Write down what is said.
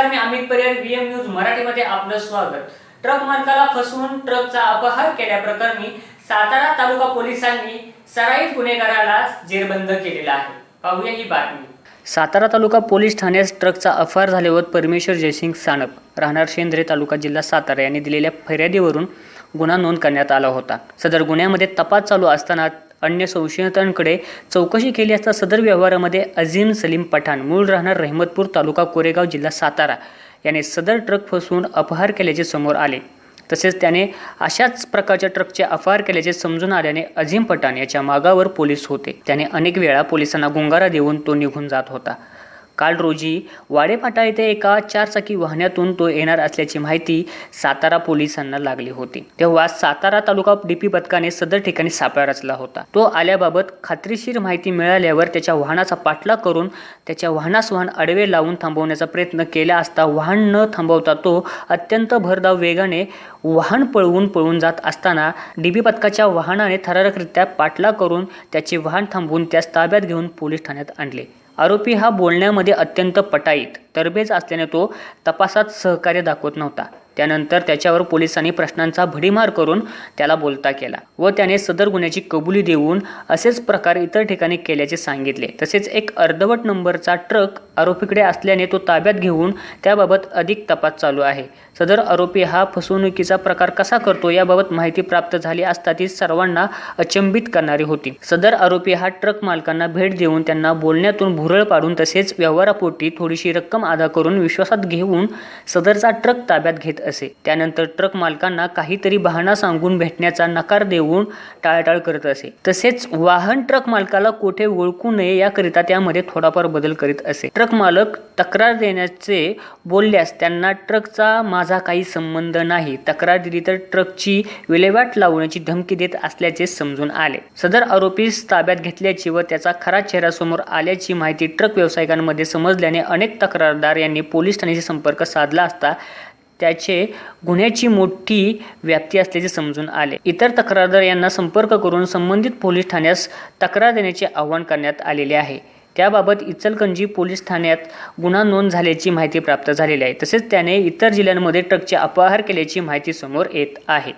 नमस्कार, मी Amit Pariyar, VM news मराठीमध्ये आपलं स्वागत. ट्रक मालकाला फसवून ट्रकचा अपहार केल्याप्रकरणी सातारा तालुका पोलिसांनी सराईत गुन्हेगाराला जेरबंद केलेला आहे. पाहूया ही बातमी. सातारा तालुका पोलीस ठाण्यास ट्रकचा अपहार झाल्यावर परमेश्वर जयसिंग सानप राहणार शेंद्रे तालुका जिल्हा सातारा यांनी दिलेल्या फिर्यादीवरून गुन्हा नोंद करण्यात आला होता. सदर गुन्ह्यामध्ये तपास चालू असताना अन्य संशयितांकडे चौकशी केली असता सदर व्यवहारामध्ये अजीम सलीम पठाण मूळ राहणार रहमतपूर तालुका कोरेगाव जिल्हा सातारा याने सदर ट्रक फसवून अपहार केल्याचे समोर आले. तसेच त्याने अशाच प्रकारच्या ट्रकचे अपहार केल्याचे समजून आल्याने अजीम पठाण याच्या मागावर पोलीस होते. त्याने अनेक वेळा पोलिसांना गुंगारा देऊन तो निघून जात होता. काल रोजी वाडेफाटा येथे एका 4 चाकी वाहनातून तो येणार असल्याची माहिती सातारा पोलिसांना लागली होती. तेव्हा सातारा तालुका DP पथकाने सदर ठिकाणी सापळा रचला होता. तो आल्याबाबत खात्रीशीर माहिती मिळाल्यावर त्याच्या वाहनाचा पाठलाग करून त्याच्या वाहनास वाहन आडवे लावून थांबवण्याचा प्रयत्न केला असता वाहन न थांबवता तो अत्यंत भरधाव वेगाने वाहन पळवून जात असताना DP पथकाच्या वाहनाने थरारकरित्या पाठलाग करून त्याचे वाहन थांबवून त्यास ताब्यात घेऊन पोलीस ठाण्यात आणले. आरोपी हा बोलण्यामध्ये अत्यंत पटाईत तरबेज असल्याने तो तपासात सहकार्य दाखवत नव्हता. त्यानंतर त्याच्यावर पोलिसांनी प्रश्नांचा भडीमार करून त्याला बोलता केला व त्याने सदर गुन्ह्याची कबुली देऊन असेच प्रकार इतर ठिकाणी केल्याचे सांगितले. तसेच एक अर्धवट नंबरचा ट्रक आरोपीकडे असल्याने तो ताब्यात घेऊन त्याबाबत अधिक तपास चालू आहे. सदर आरोपी हा फसवणुकीचा प्रकार कसा करतो याबाबत माहिती प्राप्त झाली असता ती सर्वांना अचंबित करणारी होती. सदर आरोपी हा ट्रक मालकांना भेट देऊन त्यांना बोलण्यातून भुरळ पाडून तसेच व्यवहारापोटी थोडीशी रक्कम अदा करून विश्वासात घेऊन सदरचा ट्रक ताब्यात घेत असे. त्यानंतर ट्रक मालकांना काहीतरी बहाणा सांगून भेटण्याचा नकार देऊन टाळाटाळ करत असे. तसेच वाहन ट्रक मालकाला कोठे ओळखू नये याकरिता त्यामध्ये थोडाफार बदल करीत असे. ट्रक मालक तक्रार देण्याचे बोलल्यास त्यांना ट्रकचा माझा काही संबंध नाही, तक्रार दिली तर ट्रकची विल्हेवाट लावण्याची धमकी देत असल्याचे समजून आले. सदर आरोपीस ताब्यात घेतल्याची व त्याचा खरा चेहरा समोर आल्याची माहिती ट्रक व्यावसायिकांमध्ये समजल्याने अनेक तक्रारदार यांनी पोलीस ठाण्याशी संपर्क साधला असता त्याचे गुन्ह्याची मोठी व्याप्ती असल्याचे समजून आले. इतर तक्रारदार यांना संपर्क करून संबंधित पोलीस ठाण्यास तक्रार देण्याचे आवाहन करण्यात आलेले आहे. त्याबाबत इचलकरंजी पोलीस ठाण्यात गुन्हा नोंद झाल्याची माहिती प्राप्त झालेली आहे. तसेच त्याने इतर जिल्ह्यांमध्ये ट्रकचे अपहार केल्याची माहिती समोर येत आहे.